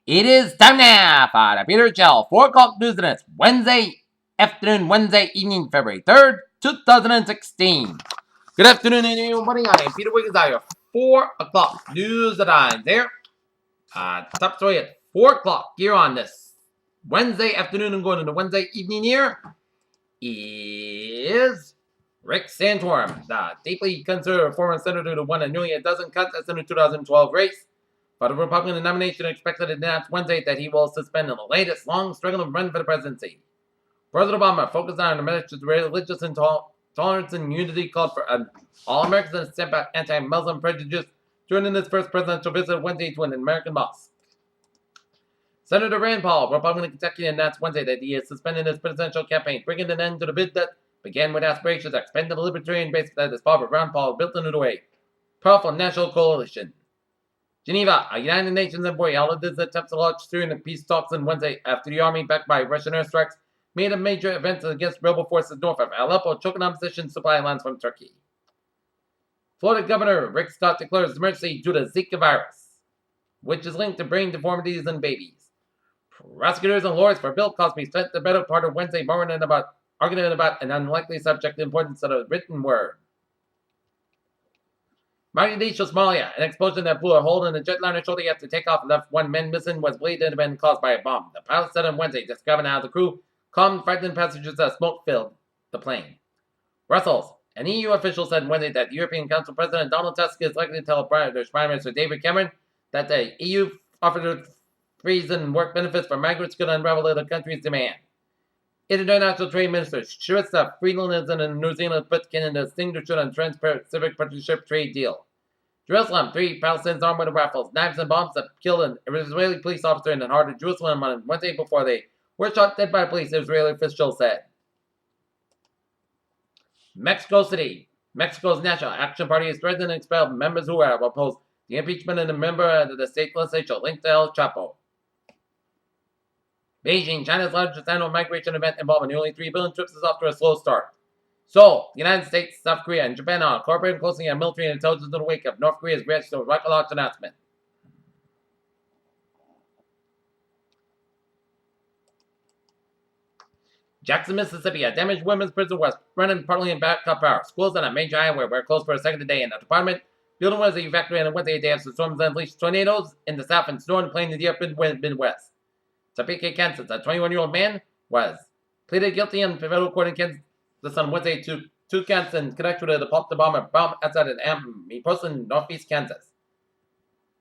It is time now for the Peter Chell 4 o'clock news and it's Wednesday afternoon, Wednesday evening, February 3rd, 2016. Good afternoon, everybody. I am Peter Wiggins. I have 4 o'clock news that I'm there. Top story at 4 o'clock here on this Wednesday afternoon and going into Wednesday evening here is Rick Santorum, the deeply conservative former senator who won nearly a dozen contests in the 2012 race. But the Republican nomination expected to announce Wednesday that he will suspend the latest long struggle to run for the presidency. President Obama focused on the message of religious intolerance and unity, called for an all-Americans and step back anti-Muslim prejudice during his first presidential visit Wednesday to an American mosque. Senator Rand Paul, Republican of Kentucky, announced Wednesday that he is suspending his presidential campaign, bringing an end to the bid that began with aspirations to expand the libertarian base that his father Rand Paul built into the way. Powerful national coalition. Geneva, a United Nations envoy, held his attempts to launch Syrian peace talks on Wednesday after the army, backed by Russian airstrikes, made a major advance against rebel forces north of Aleppo, choking opposition supply lines from Turkey. Florida Governor Rick Scott declares emergency due to Zika virus, which is linked to brain deformities in babies. Prosecutors and lawyers for Bill Cosby spent the better part of Wednesday arguing about an unlikely subject, the importance of the written word. Mogadishu, Somalia, an explosion that blew a hole in a jetliner shortly after takeoff left one man missing was believed to have been caused by a bomb. The pilot said on Wednesday, discovering how the crew calmed frightened passengers as smoke filled the plane. Brussels, an EU official said Wednesday that European Council President Donald Tusk is likely to tell British Prime Minister David Cameron that the EU offered to freeze and work benefits for migrants could unravel the country's demand. International Trade Minister Shrista Freeland and New Zealand put Canada distinguished on Trans-Pacific Partnership trade deal. Jerusalem, 3 Palestinians armed with rifles, knives, and bombs that killed an Israeli police officer in the heart of Jerusalem on Wednesday before they were shot dead by police, Israeli officials said. Mexico City. Mexico's National Action Party is threatening to expel members who have opposed the impeachment of a member of the state legislature linked to El Chapo. Beijing, China's largest annual migration event involving nearly 3 billion troops, is off to a slow start. Seoul, the United States, South Korea, and Japan are cooperating closely on military and intelligence in the wake of North Korea's reaction to a rocket launch announcement. Jackson, Mississippi, a damaged women's prison was running partly in backup power. Schools on a major highway were closed for a second today, and the department building was evacuated on Wednesday day after storms unleashed tornadoes in the south and snow and plain in the upper Midwest. Topeka, Kansas, a 21-year-old man was pleaded guilty in federal court in Kansas on Wednesday to 2 counts in connection with the pulp bomb outside an Amity Post in northeast Kansas.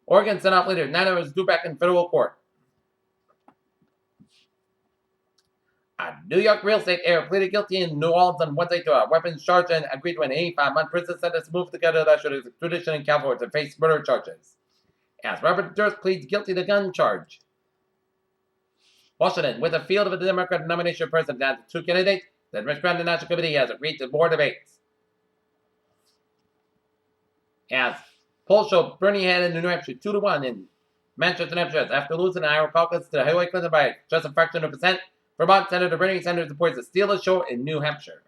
Oregon sent out later 9 hours due back in federal court. A New York real estate heir pleaded guilty in New Orleans on Wednesday to a weapons charge and agreed to an 85-month prison sentence to move together that should extradition in California to face murder charges. As Robert Durst pleads guilty to gun charge. Washington, with a field of the Democratic nomination for president down to 2 candidates, the Democratic National Committee has agreed to more debates. As polls show Bernie ahead in New Hampshire 2-1 in Manchester, New Hampshire, after losing the Iowa caucus to Hillary Clinton by just a fraction of a percent. Vermont Senator Bernie Sanders supports a steal the show in New Hampshire.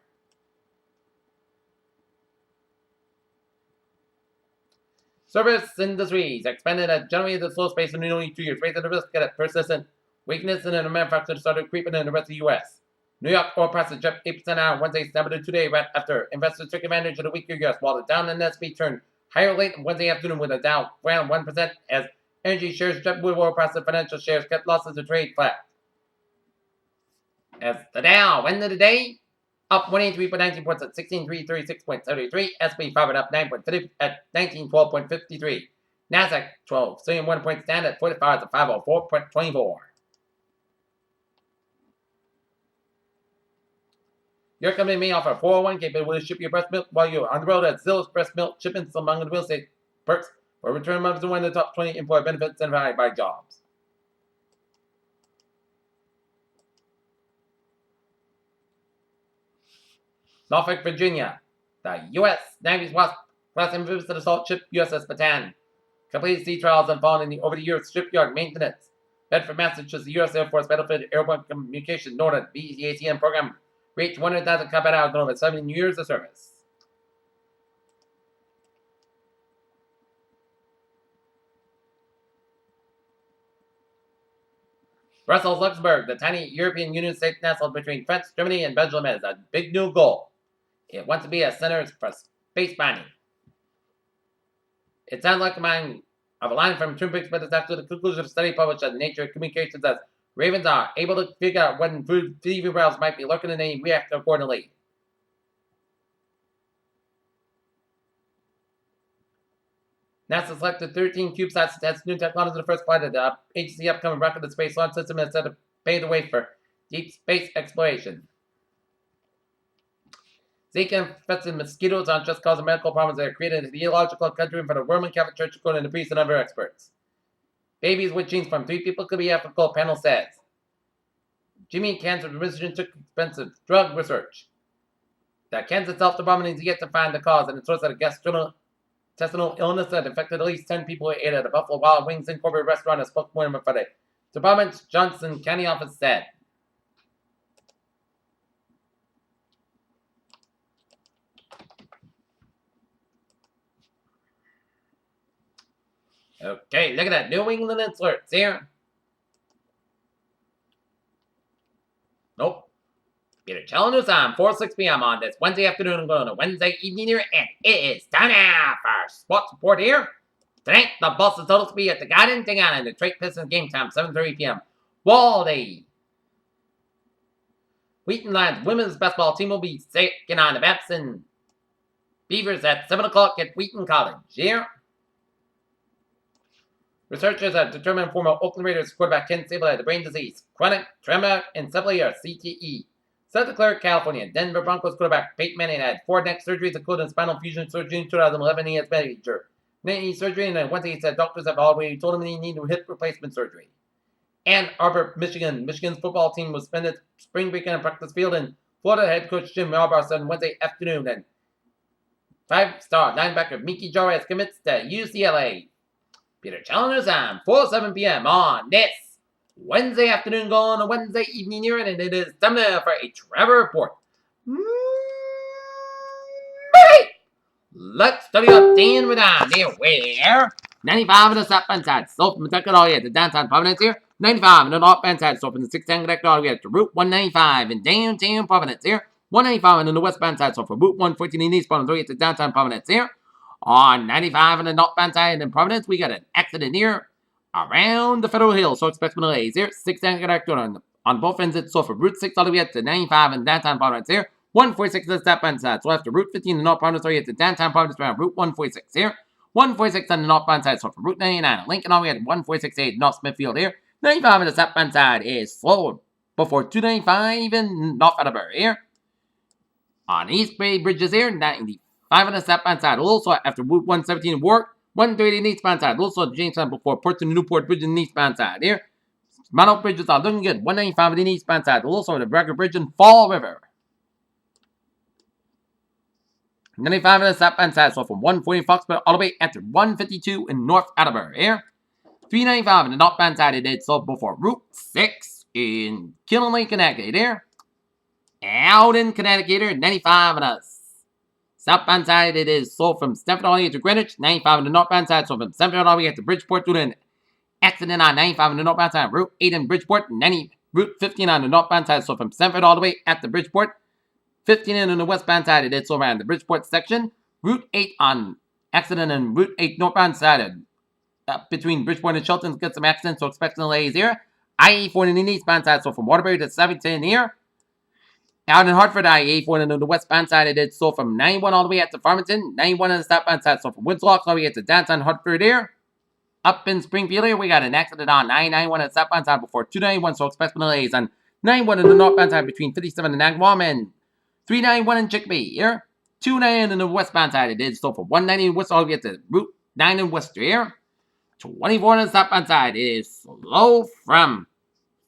Service industries expanded at generally the slow pace in nearly 2 years, raising the risk that persistent weakness in the manufacturing started creeping in the rest of the U.S. New York oil prices jumped 8% on Wednesday, snapping today right after investors took advantage of the weaker U.S., while the Dow and S&P turned higher late Wednesday afternoon with a Dow down 1% as energy shares jumped with oil prices. Financial shares kept losses to trade flat. As the Dow ended the day, up 183.19 points at 16,336.73. S&P 500 up 9.30 at 1912.53. Nasdaq 1 point stand at 45,504.24. Your company may offer 401k, but will ship your breast milk while you're on the road at Zillow's breast milk shipments among the real estate perks for return months to one of the top 20 employer benefits and by jobs. Norfolk, Virginia. The U.S. Navy's class amphibious assault ship USS Bataan completed sea trials and found in the over-the-years shipyard maintenance. Bedford, Massachusetts, the U.S. Air Force Battlefield Airborne Communication Northern BEACM program reached 100,000 combat hours in over 7 years of service. Brussels, Luxembourg, the tiny European Union state nestled between France, Germany, and Belgium has a big new goal. It wants to be a center for space mining. It sounds like a line from Twin Peaks, but it's actually the conclusion of a study published in Nature Communications that ravens are able to figure out when food fever wells might be lurking and they react accordingly. NASA selected 13 CubeSats to test new technology in the first flight of the agency's upcoming rocket to space launch system instead of pave the way for deep space exploration. Zika-infested mosquitoes aren't just causing medical problems, they are creating a theological country for the Roman Catholic Church, according to priests and other experts. Babies with genes from 3 people could be ethical, panel says. Jimmy Cancer Research took expensive drug research. The Kansas Health Department is yet to find the cause, and it shows that a gastrointestinal illness that affected at least 10 people who ate at a Buffalo Wild Wings Incorporated restaurant, a spokeswoman for the department's Johnson County office said. Okay, look at that. New England alerts here. Nope. Peter Challenge News on 4-6 p.m. on this Wednesday afternoon and going to Wednesday evening here, and it is time now for sports report here. Tonight, the Boston Totals will be at the Garden, taking on the Detroit Pistons game time, 7:30 p.m. Waldy. Wheaton Lions women's basketball team will be taking on the Babson Beavers at 7 o'clock at Wheaton College here. Researchers have determined former Oakland Raiders quarterback Ken Sable had the brain disease, chronic traumatic encephalopathy, or CTE. Santa Clara, California. Denver Broncos quarterback Peyton Manning had 4 neck surgeries, including spinal fusion surgery in 2011. He has major knee surgery, and Wednesday he said doctors have already told him he needed hip replacement surgery. Ann Arbor, Michigan. Michigan's football team was spent spring break on practice field, and Florida head coach Jim Harbaugh said Wednesday afternoon that 5-star linebacker Mickey Jarvis commits to UCLA. Peter Challengers on 4-7 p.m. on this Wednesday afternoon going to Wednesday evening here, and it is time now for a Trevor Report. Let's study up Dan with on there. Where 95 on the southbound side, so from the second all the way to downtown Providence here. 95 on the northbound side, so from the 610 connector all the way to Route 195 in downtown Providence here. 195 on the westbound side, so from Route 114 in East Providence all the way to downtown Providence here. On 95 on the northbound side in Providence, we got an accident here around the Federal Hill, so expect some delays here. 610 connector on both ends, it's so from Route 6 all the way up to 95 in downtown Providence here. 146 on the southbound side, so after Route 15 in the north Providence all the way to downtown Providence around Route 146 here. 146 on the northbound side, so from Route 99 in Lincoln all the way to 146A North Smithfield here. 95 on the southbound side is slow before 295 in North Attleboro here. On East Bay Bridges here, 95 on the southbound side, also after Route 117 in Warwick. 130 in the eastbound side, also Jamestown before Port and Newport Bridge in the eastbound side here. Mount Bridges are looking good. 195 in the eastbound side, also the Bracker Bridge in Fall River. 95 on the southbound side, so from 140 Foxborough all the way after 152 in North Attleboro here. 395 on the northbound side, it did so before Route 6 in Killenly, Connecticut here. Out in Connecticut here, 95 on the southbound side, it is so from Stamford all the way to Greenwich. 95 on the northbound side, so from Stamford all the way to Bridgeport due to an accident on 95 on the northbound side. Route 8 in Bridgeport. Route 15 on the northbound side, so from Stamford all the way at the Bridgeport. 15 in on the westbound side, it is so around the Bridgeport section. Route 8 on accident and Route 8 northbound side between Bridgeport and Shelton. Get some accidents, so expect some delays here. I-84 in the eastbound side, so from Waterbury to 17 here. Out in Hartford, I-84 on the westbound side, it did so from 91 all the way up to Farmington. 91 on the southbound side, so from Winslow all the way to downtown Hartford here. Up in Springfield here, we got an accident on 991 on the southbound side before 291, so expect some delays. On 91 on the northbound side between 57 and Agawam and 391 in Chickabee here. 290 on the westbound side, it did so from 190 in Worcester all the way to Route 9 in Worcester here. 24 on the southbound side, it is slow from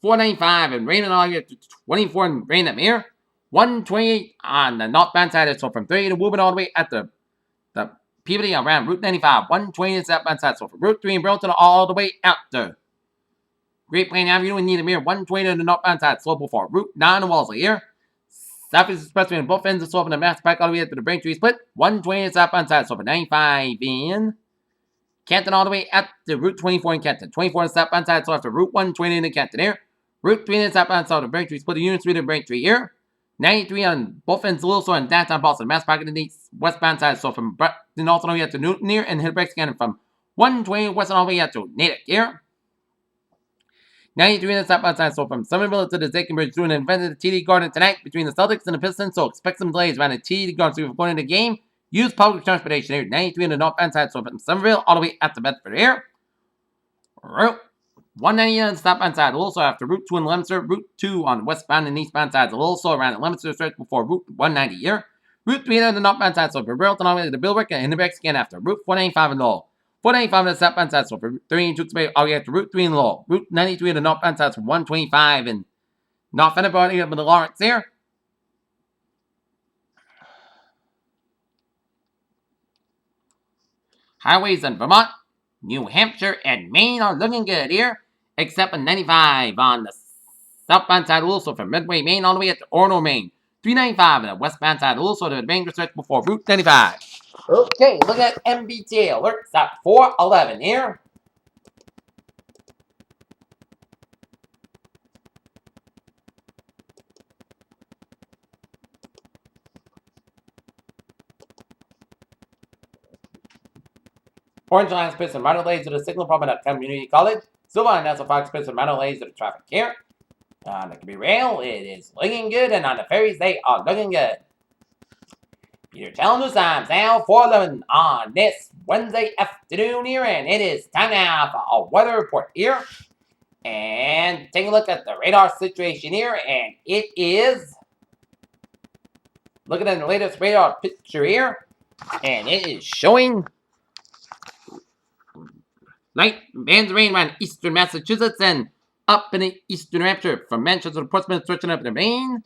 495 and Raynham all the way to 24 in Raynham here. 128 on the northbound side, so from 30 to Woburn all the way at the Peabody around Route 95. 120 on the southbound side, so from Route 3 in Burlington all the way out to Great Plain Avenue in Needham here. 120 on the northbound side, slow before Route 9 in Wellesley here. Southeast Expressway on both ends, so from the Mass Pike all the way up to the Braintree Split. 120 on the southbound side, so from 95 in Canton all the way at the Route 24 in Canton. 24 on the southbound side, so after Route 120 in Canton here. Route 3 and southbound south of Braintree, split the unit 3 to Braintree here. 93 on both ends, Little Store and downtown Boston. Mass Pocket in the westbound side, so from Boston all the way up to Newton here, and hit breaks again from 120 west all the way up to Natick here. 93 on the southbound side, so from Somerville to the Dakin Bridge through an event at the TD Garden tonight between the Celtics and the Pistons, so expect some delays around the TD Garden. So if you're going to the game, use public transportation here. 93 on the northbound side, so from Somerville all the way up to Bedford here. Route 190 on the southbound side, also after Route 2 in Leominster, Route 2 on the westbound and eastbound sides, a little slow around the Leominster stretch before Route 190 here. Route 3 on the northbound side, so for Burlington all the way to the Billwick and Hindenburg again after Route 495 in Lowell. 495 on the southbound side, so for 3 in Tewksbury all the way to Route 3 in Lowell. Route 93 on the northbound side, so 125 in North Edinburgh up in the Lawrence here. Highways in Vermont, New Hampshire, and Maine are looking good here, except for 95 on the southbound side, also from Midway, Maine, all the way up to Orono, Maine. 395 on the westbound side, also to the Bangor stretch before Route 95. Okay, look at MBTA alerts at 411 here. Orange line space and minor lanes to the signal problem at Community College. Silver line has a fog space and minor lanes to the traffic here. On the Kirby Rail, it is looking good, and on the ferries, they are looking good. Peter telling us times now 411 on this Wednesday afternoon here, and it is time now for a weather report here. And take a look at the radar situation here, and it is looking at the latest radar picture here, and it is showing light bands of rain around eastern Massachusetts and up in the eastern New Hampshire from Manchester to Portsmouth, stretching up in the Maine.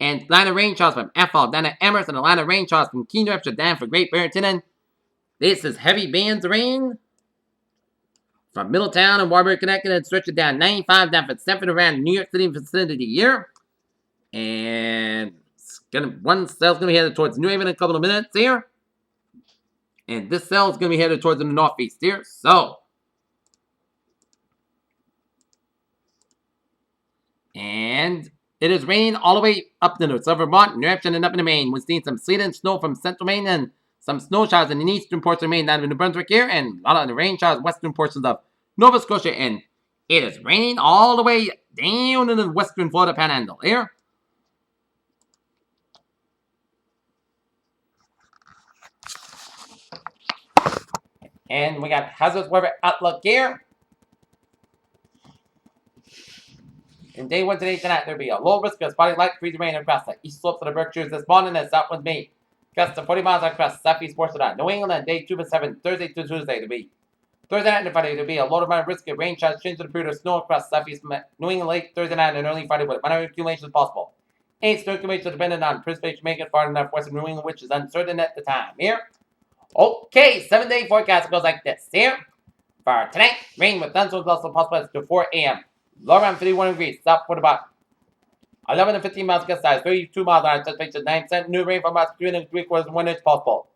And line of rain showers from Athol down to Amherst, and a line of rain showers from Keene, New Hampshire down for Great Barrington. And this is heavy bands of rain from Middletown and Warburg, Connecticut, and stretching down 95 down from Stamford around New York City vicinity here. And one cell's going to be headed towards New Haven in a couple of minutes here. And this cell is going to be headed towards the northeast here. So, and it is raining all the way up to the southern Vermont, New Hampshire, and up in the Maine. We're seeing some sleet and snow from central Maine and some snow showers in the eastern portion of Maine down in New Brunswick here, and a lot of the rain showers western portions of Nova Scotia. And it is raining all the way down in the western Florida Panhandle here. And we got hazardous weather outlook here. In day 1 today tonight, there'll be a low risk of spotty light freezing rain across the east slopes of the Berkshires this morning and southwest Maine. Gusts of 40 miles across southeast portion of New England on day 2 to 7, Thursday to Tuesday. There'll be Thursday night and Friday, there'll be a low amount of risk of rain showers, change to the period of snow across southeast New England late Thursday night and early Friday with minor accumulations possible. Any snow accumulation dependent on precipitation making far enough western New England, which is uncertain at the time here. Okay, 7-day forecast goes like this here. For tonight, rain with thunderstorms also possible to 4 a.m. Low around 51 degrees, south with about 11 to 15 miles gust size, 32 miles on temperature, 9%. New rain from about 3 and 3/4 1 inch possible.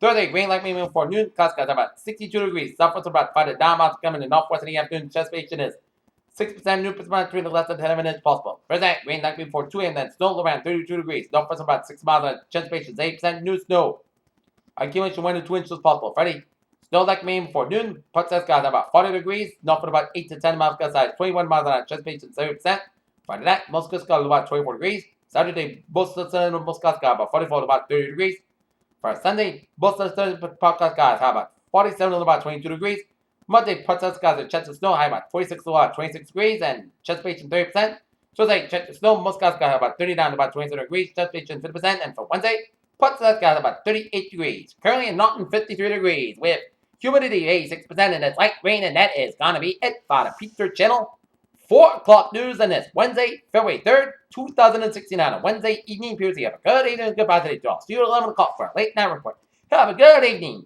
Thursday, rain likely for noon, Cascades about 62 degrees, southwest about 5 to 9 miles coming in northwest in the afternoon. Precipitation is 6%, new percent 3 to less than 10 inches possible. Thursday, rain likely for 2 a.m. then snow around 32 degrees, northwest about 6 miles on precipitation, 8% new snow. Accumulation 1 to 2 inches possible. Friday, snow like Maine before noon. Port Saskatchewan about 40 degrees. North at about 8 to 10 miles gust size. 21 miles an hour. Precipitation 70%. Friday night, most Saskatchewan about 24 degrees. Saturday, both Saskatchewan and most Saskatchewan about 44 to about 30 degrees. For Sunday, both Saskatchewan and Port Saskatchewan have about 47 to about 22 degrees. Monday, Port Saskatchewan chance of snow high about 46 to about 26 degrees and precipitation 30%. Tuesday, chance of snow, most Saskatchewan have about 39 to about 27 degrees. Precipitation 50%. And for Wednesday, Port Saskatchewan about 38 degrees. Currently in Norton, 53 degrees with humidity 86%, and it's light rain, and that is going to be it for the Peter Channel 4 o'clock news on this Wednesday, February 3rd, 2016 on a Wednesday evening. Pierce, you have a good evening and goodbye today, y'all. See you at 11 o'clock for a late night report. Have a good evening.